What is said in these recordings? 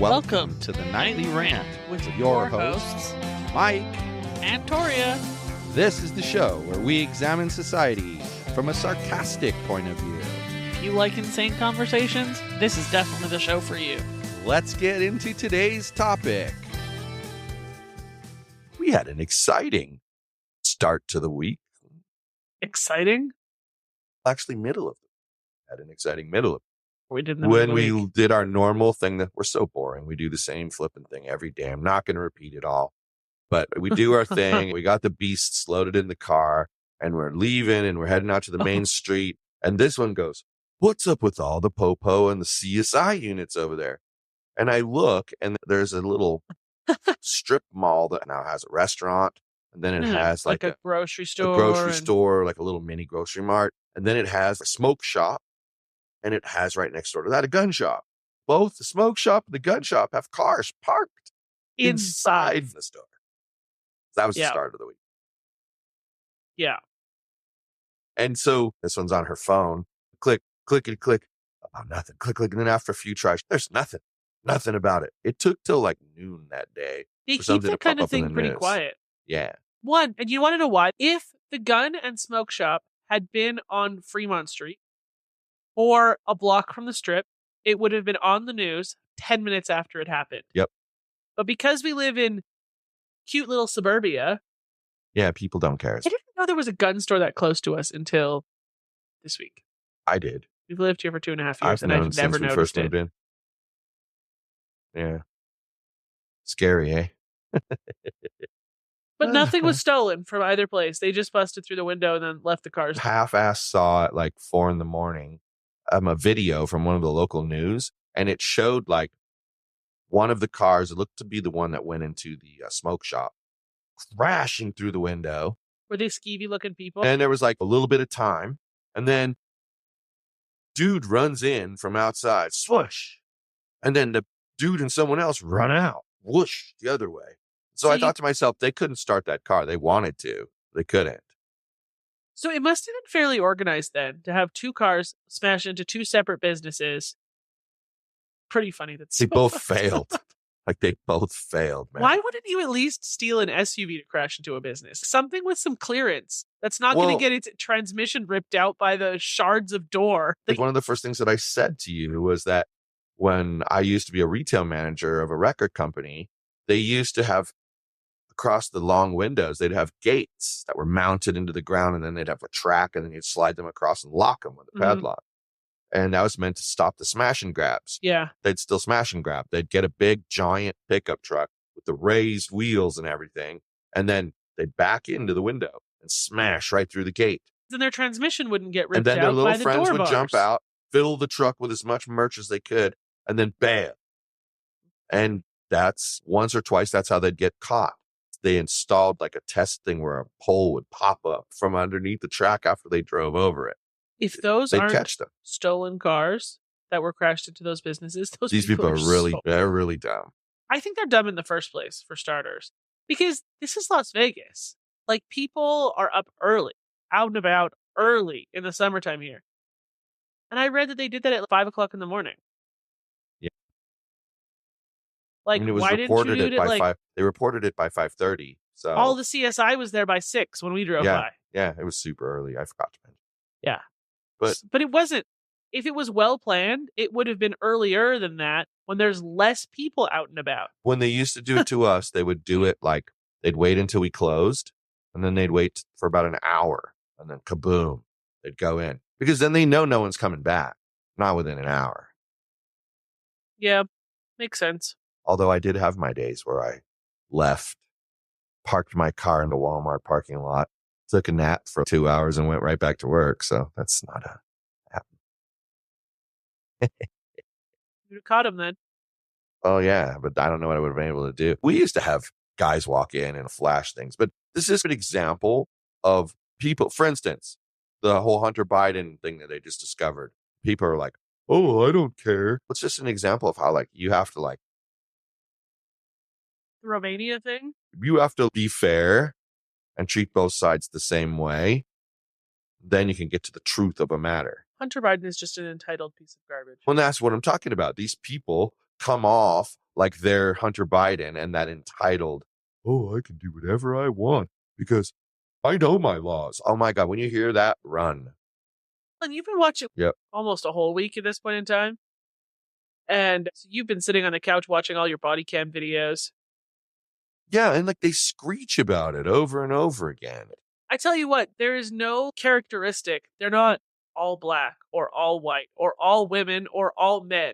Welcome to the Nightly Rant with your hosts, Mike and Torya. This is the show where we examine society from a sarcastic point of view. If you like insane conversations, this is definitely the show for you. Let's get into today's topic. We had an exciting start to the week. Exciting? Actually, middle of it. Had an exciting middle of it. We did in the When middle of the we week. did our normal thing that we're so boring. We do the same flipping thing every day. I'm not going to repeat it all, but we do our thing. We got the beasts loaded in the car and we're leaving and we're heading out to the main street. And this one goes, "What's up with all the Popo and the CSI units over there?" And I look and there's a little strip mall that now has a restaurant. And then it has like a grocery store. A grocery store, like a little mini grocery mart. And then it has a smoke shop. And it has right next door to that a gun shop. Both the smoke shop and the gun shop have cars parked inside the store. That was the start of the week. Yeah. And so this one's on her phone. Click, clickety, click. Oh, nothing. Click, click. And then after a few tries, there's nothing about it. It took till like noon that day. They keep that kind of thing pretty quiet. Yeah. And you want to know why? If the gun and smoke shop had been on Fremont Street, or a block from the strip, it would have been on the news 10 minutes after it happened. Yep. But because we live in cute little suburbia. Yeah, people don't care. I didn't know there was a gun store that close to us until this week. I did. We've lived here for 2.5 years, and I've never noticed it. In. Yeah. Scary, eh? But nothing was stolen from either place. They just busted through the window and then left the cars. Half-ass saw at like 4 a.m. A video from one of the local news, and it showed like one of the cars, it looked to be the one that went into the smoke shop, crashing through the window. Were they skeevy looking people? And there was like a little bit of time, and then dude runs in from outside, swoosh, and then the dude and someone else run out, whoosh, the other way. So I thought to myself, they couldn't start that car. They wanted to, they couldn't. So it must have been fairly organized then to have two cars smash into two separate businesses. Pretty funny that they both failed. Like they both failed, man. Why wouldn't you at least steal an SUV to crash into a business? Something with some clearance that's not going to get its transmission ripped out by the shards of door. Like one of the first things that I said to you was that when I used to be a retail manager of a record company, they used to have across the long windows, they'd have gates that were mounted into the ground, and then they'd have a track, and then you'd slide them across and lock them with a padlock. And that was meant to stop the smash and grabs. Yeah. They'd still smash and grab. They'd get a big giant pickup truck with the raised wheels and everything, and then they'd back into the window and smash right through the gate. Then their transmission wouldn't get ripped out. And then their little friends would bars. jump out, fill the truck with as much merch as they could, and then bam. And that's once or twice, that's how they'd get caught. They installed like a test thing where a pole would pop up from underneath the track after they drove over it. If those They'd aren't catch them. Stolen cars that were crashed into those businesses, These people are they're really dumb. I think they're dumb in the first place, for starters, because this is Las Vegas. Like, people are up early, out and about early in the summertime here. And I read that they did that at 5 o'clock in the morning. Yeah. Like, I mean, it was why reported didn't you do it by like 5? They reported it by 5:30. So all the CSI was there by 6 when we drove by. Yeah, it was super early. I forgot to mention. Yeah. But it wasn't. If it was well planned, it would have been earlier than that when there's less people out and about. When they used to do it to us, they would do it like they'd wait until we closed, and then they'd wait for about an hour, and then kaboom, they'd go in. Because then they know no one's coming back, not within an hour. Yeah, makes sense. Although I did have my days where I left, parked my car in the Walmart parking lot, took a nap for 2 hours, and went right back to work. So that's not a happen. You'd have caught him then. Oh, yeah. But I don't know what I would have been able to do. We used to have guys walk in and flash things. But this is an example of people. For instance, the whole Hunter Biden thing that they just discovered. People are like, oh, I don't care. It's just an example of how like you have to like. The Romania thing? You have to be fair and treat both sides the same way. Then you can get to the truth of a matter. Hunter Biden is just an entitled piece of garbage. Well, that's what I'm talking about. These people come off like they're Hunter Biden and that entitled, oh, I can do whatever I want because I know my laws. Oh my God. When you hear that, run. And you've been watching Yep. almost a whole week at this point in time. And so you've been sitting on the couch watching all your body cam videos. Yeah. And like they screech about it over and over again. I tell you what, there is no characteristic. They're not all black or all white or all women or all men.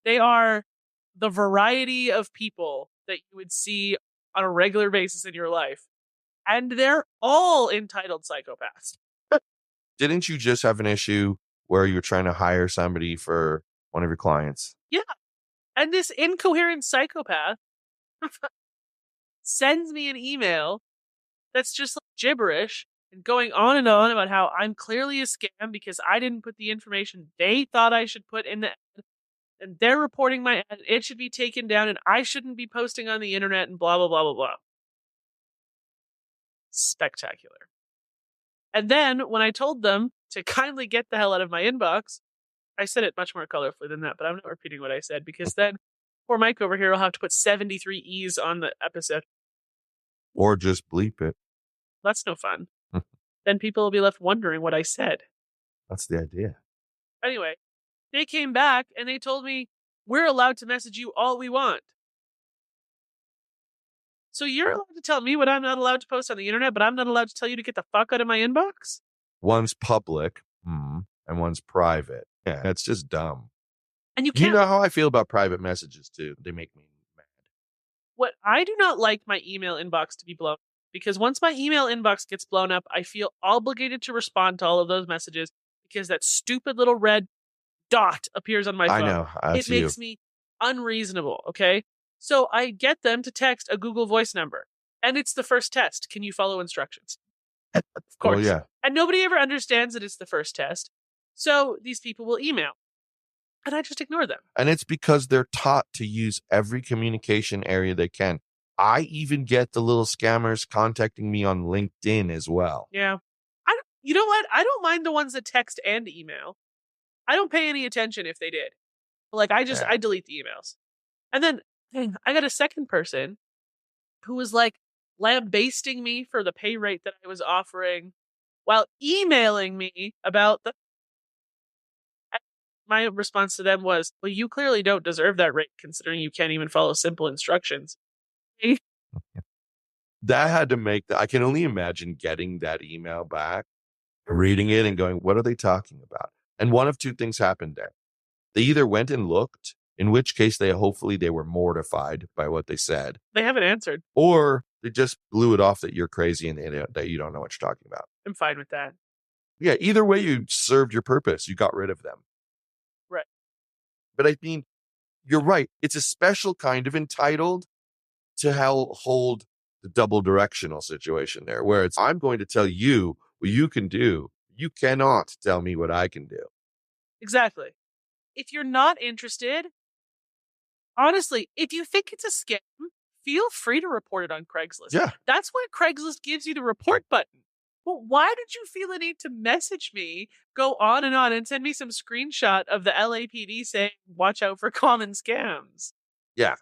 They are the variety of people that you would see on a regular basis in your life. And they're all entitled psychopaths. Didn't you just have an issue where you're trying to hire somebody for one of your clients? Yeah. And this incoherent psychopath sends me an email that's just like gibberish and going on about how I'm clearly a scam because I didn't put the information they thought I should put in the ad, and they're reporting my ad. It should be taken down and I shouldn't be posting on the internet and blah, blah, blah, blah, blah. Spectacular. And then when I told them to kindly get the hell out of my inbox, I said it much more colorfully than that, but I'm not repeating what I said because then poor Mike over here will have to put 73 E's on the episode. Or just bleep it. That's no fun. Then people will be left wondering what I said. That's the idea. Anyway, they came back and they told me, we're allowed to message you all we want. So you're allowed to tell me what I'm not allowed to post on the internet, but I'm not allowed to tell you to get the fuck out of my inbox? One's public and one's private. Yeah, it's just dumb. And you can't. You know how I feel about private messages too. They make me mad. What I do not like my email inbox to be blown, because once my email inbox gets blown up, I feel obligated to respond to all of those messages because that stupid little red dot appears on my phone. I know. It makes me unreasonable, okay? So I get them to text a Google Voice number, and it's the first test. Can you follow instructions? Of course. Well, yeah. And nobody ever understands that it's the first test. So these people will email, and I just ignore them. And it's because they're taught to use every communication area they can. I even get the little scammers contacting me on LinkedIn as well. Yeah. You know what? I don't mind the ones that text and email. I don't pay any attention if they did. Like, I delete the emails. And then I got a second person who was like lambasting me for the pay rate that I was offering while emailing me about the. My response to them was, well, you clearly don't deserve that rate considering you can't even follow simple instructions. That had to make I can only imagine getting that email back, reading it and going, what are they talking about? And one of two things happened there. They either went and looked, in which case they were mortified by what they said. They haven't answered. Or they just blew it off that you're crazy and that you don't know what you're talking about. I'm fine with that. Yeah, either way, you served your purpose. You got rid of them. Right. But I mean, you're right. It's a special kind of entitled to hold the double directional situation there, where it's, I'm going to tell you what you can do. You cannot tell me what I can do. Exactly. If you're not interested, honestly, if you think it's a scam, feel free to report it on Craigslist. Yeah. That's why Craigslist gives you the report button. Well, why did you feel the need to message me, go on, and send me some screenshot of the LAPD saying, watch out for common scams? Yeah.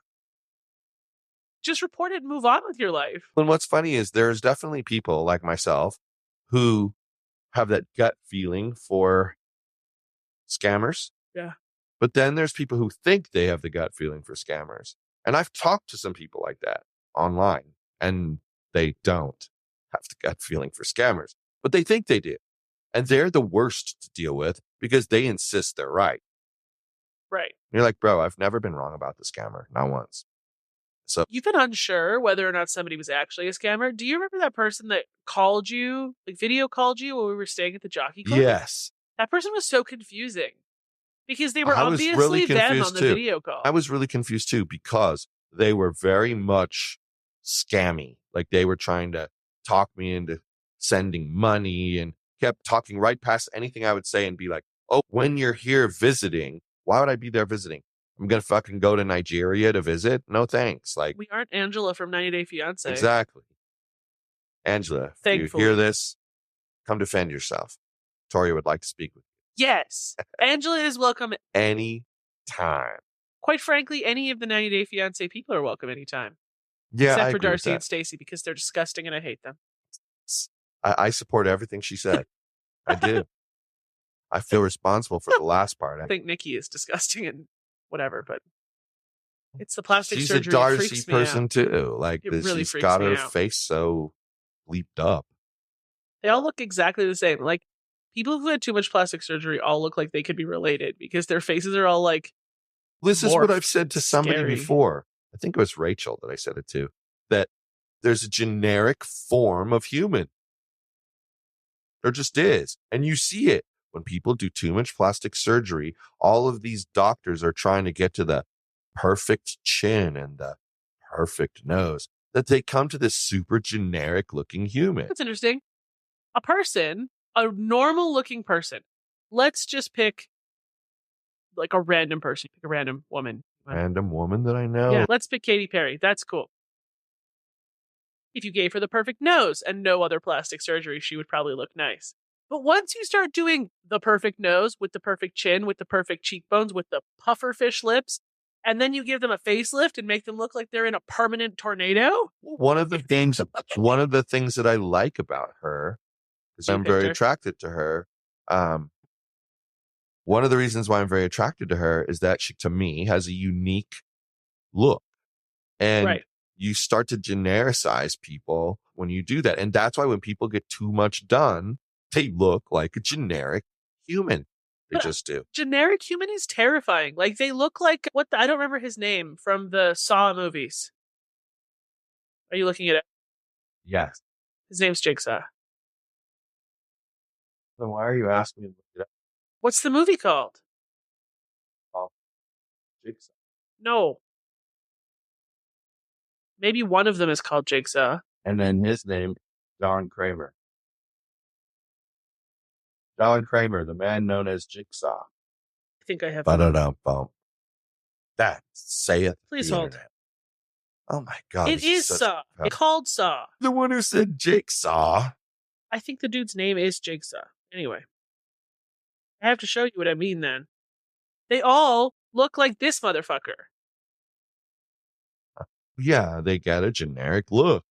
Just report it and move on with your life. And what's funny is there's definitely people like myself who have that gut feeling for scammers. Yeah. But then there's people who think they have the gut feeling for scammers. And I've talked to some people like that online, and they don't have the gut feeling for scammers, but they think they do. And they're the worst to deal with because they insist they're right. Right. You're like, bro, I've never been wrong about the scammer. Not once. So you've been unsure whether or not somebody was actually a scammer. Do you remember that person that called you, like video called you while we were staying at the jockey club? Yes. That person was so confusing because they were obviously them on the video call. I was really confused too because they were very much scammy. Like they were trying to talk me into sending money and kept talking right past anything I would say and be like, oh, when you're here visiting, why would I be there visiting? I'm going to fucking go to Nigeria to visit? No, thanks. Like, we aren't Angela from 90 Day Fiancé. Exactly. Angela, if you hear this, come defend yourself. Torya would like to speak with you. Yes. Angela is welcome any time. Quite frankly, any of the 90 Day Fiancé people are welcome anytime. Yeah, Except I for agree with Darcy and that. Stacey because they're disgusting and I hate them. I support everything she said. I do. I feel responsible for the last part. I think Nikki is disgusting and whatever, but it's the plastic She's surgery. a Darcy freaks me person out. too. Like It really she's freaks got me her out. face so bleeped up. They all look exactly the same. Like people who had too much plastic surgery all look like they could be related because their faces are all like. This is what I've said to somebody scary. before. I think it was Rachel that I said it to. That there's a generic form of human. There just is. And you see it when people do too much plastic surgery. All of these doctors are trying to get to the perfect chin and the perfect nose, that they come to this super generic looking human. That's interesting. A person, a normal looking person. Let's just pick like a random person, pick a random woman. Random woman that I know. Yeah, let's pick Katy Perry. That's cool. If you gave her the perfect nose and no other plastic surgery, she would probably look nice. But once you start doing the perfect nose with the perfect chin, with the perfect cheekbones, with the pufferfish lips, and then you give them a facelift and make them look like they're in a permanent tornado. One of the things that I like about her is I'm very attracted to her. One of the reasons why I'm very attracted to her is that she, to me, has a unique look. And you start to genericize people when you do that. And that's why when people get too much done, they look like a generic human. They just do. Generic human is terrifying. Like they look like I don't remember his name from the Saw movies. Are you looking at it? Yes. His name's Jigsaw. Then why are you asking me to look it up? What's the movie called? Jigsaw. No. Maybe one of them is called Jigsaw. And then his name, John Kramer. John Kramer, the man known as Jigsaw. I think I have. That saith Please the hold. internet. Oh my God. It is Saw. It's called Saw. The one who said Jigsaw. I think the dude's name is Jigsaw. Anyway. I have to show you what I mean then. They all look like this motherfucker. Yeah, they get a generic look.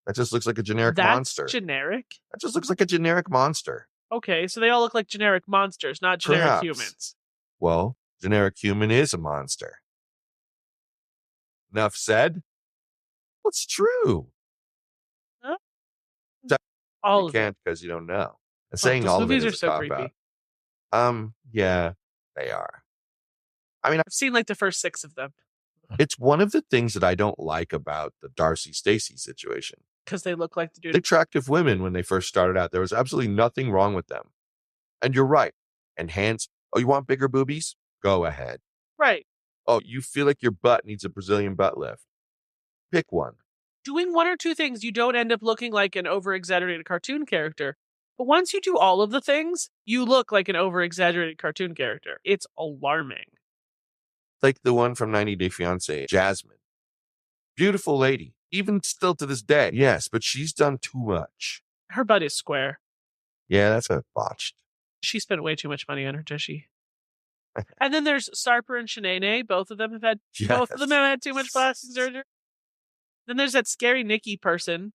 That just looks like a generic monster. That's generic? That just looks like a generic monster. Okay, so they all look like generic monsters, not generic humans. Well, generic human is a monster. Enough said. What's true? Huh? You can't because you don't know. And saying all of it is a cop-out. Yeah, they are. I mean, I've seen like the first 6 of them. It's one of the things that I don't like about the Darcy Stacey situation. Because they look like the dude. Attractive women when they first started out, there was absolutely nothing wrong with them. And you're right. Enhance. Oh, you want bigger boobies? Go ahead. Right. Oh, you feel like your butt needs a Brazilian butt lift? Pick one. Doing one or two things, you don't end up looking like an over-exaggerated cartoon character. But once you do all of the things, you look like an over-exaggerated cartoon character. It's alarming. Like the one from 90 Day Fiancé, Jasmine. Beautiful lady. Even still to this day. Yes, but she's done too much. Her butt is square. Yeah, that's a botched. She spent way too much money on her tushy. And then there's Sarper and Shanae. Both of them have had too much plastic surgery. Then there's that scary Nikki person.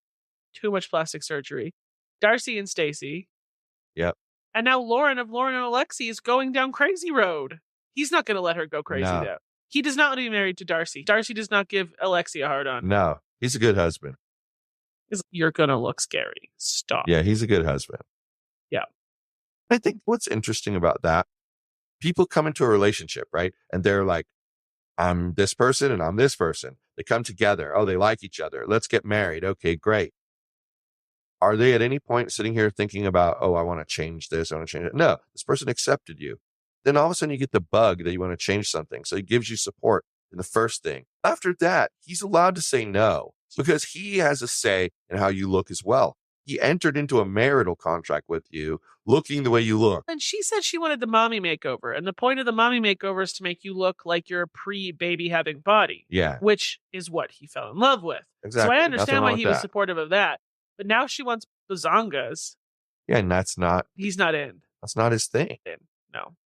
Too much plastic surgery. Darcy and Stacey. Yep. And now Lauren of Lauren and Alexi is going down crazy road. He's not going to let her go crazy, though. He does not want to be married to Darcy. Darcy does not give Alexi a hard on. No, he's a good husband. You're going to look scary. Stop. Yeah, he's a good husband. Yeah. I think what's interesting about that, people come into a relationship, right? And they're like, I'm this person and I'm this person. They come together. Oh, they like each other. Let's get married. Okay, great. Are they at any point sitting here thinking about, oh, I want to change this, I want to change it? No, this person accepted you. Then all of a sudden you get the bug that you want to change something. So he gives you support in the first thing. After that, he's allowed to say no because he has a say in how you look as well. He entered into a marital contract with you looking the way you look. And she said she wanted the mommy makeover. And the point of the mommy makeover is to make you look like your pre-baby having body. Yeah. Which is what he fell in love with. Exactly. So I understand why he was supportive of that. But now she wants bazongas. Yeah, and he's not in. That's not his thing. No.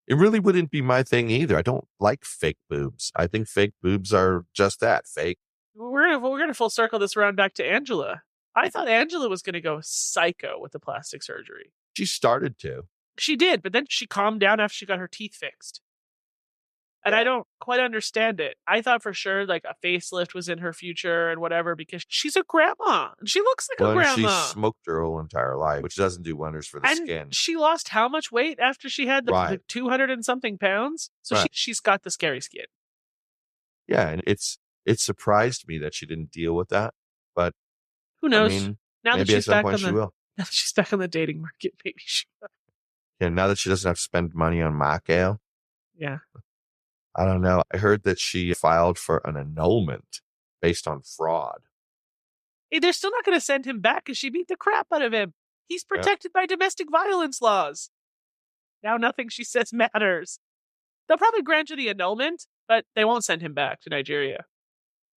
It really wouldn't be my thing either. I don't like fake boobs. I think fake boobs are just that, fake. We're gonna full circle this around back to Angela. I thought Angela was gonna go psycho with the plastic surgery. She started to. She did, but then she calmed down after she got her teeth fixed. And I don't quite understand it. I thought for sure like a facelift was in her future and whatever because she's a grandma and she looks like a grandma. She smoked her whole entire life, which doesn't do wonders for the skin. She lost how much weight after she had the 200 and something pounds? So she's got the scary skin. Yeah, and it surprised me that she didn't deal with that. But who knows? I mean, now maybe at some point she will. Now that she's back on the dating market, maybe she will. Yeah, now that she doesn't have to spend money on mocktail. Yeah. I don't know. I heard that she filed for an annulment based on fraud. Hey, they're still not going to send him back because she beat the crap out of him. He's protected by domestic violence laws. Now nothing she says matters. They'll probably grant her the annulment, but they won't send him back to Nigeria.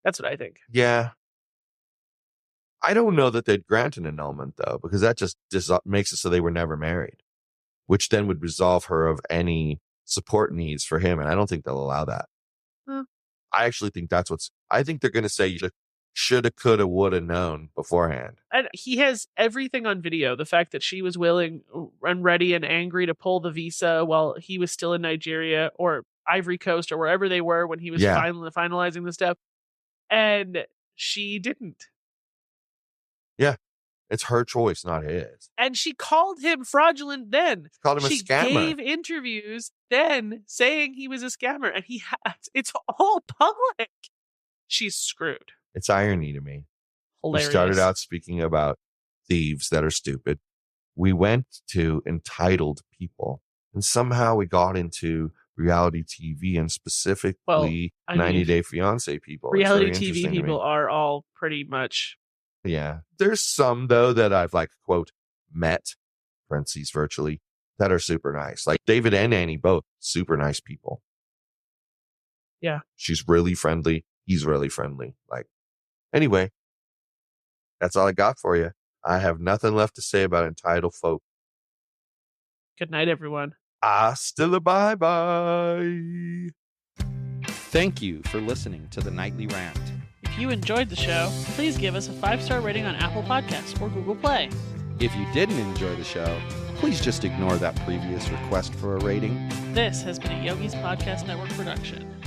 That's what I think. Yeah. I don't know that they'd grant an annulment, though, because that just makes it so they were never married, which then would absolve her of any support needs for him, and I don't think they'll allow that. I actually think I think they're going to say you shoulda, coulda, woulda known beforehand. And he has everything on video. The fact that she was willing and ready and angry to pull the visa while he was still in Nigeria or Ivory Coast or wherever they were when he was finalizing the stuff. And she didn't. Yeah. It's her choice, not his. And she called him fraudulent then. She called him a scammer. She gave interviews then saying he was a scammer. And he has. It's all public. She's screwed. It's irony to me. Hilarious. We started out speaking about thieves that are stupid. We went to entitled people. And somehow we got into reality TV and specifically 90 Day Fiancé people. Reality TV people are all pretty much... Yeah. There's some, though, that I've, like, quote, met, parentheses, virtually, that are super nice. Like David and Annie, both super nice people. Yeah. She's really friendly. He's really friendly. Like, anyway, that's all I got for you. I have nothing left to say about entitled folk. Good night, everyone. Hasta bye-bye. Thank you for listening to the Nightly Rant. If you enjoyed the show, please give us a 5-star rating on Apple Podcasts or Google Play. If you didn't enjoy the show, please just ignore that previous request for a rating. This has been a Yogi's Podcast Network production.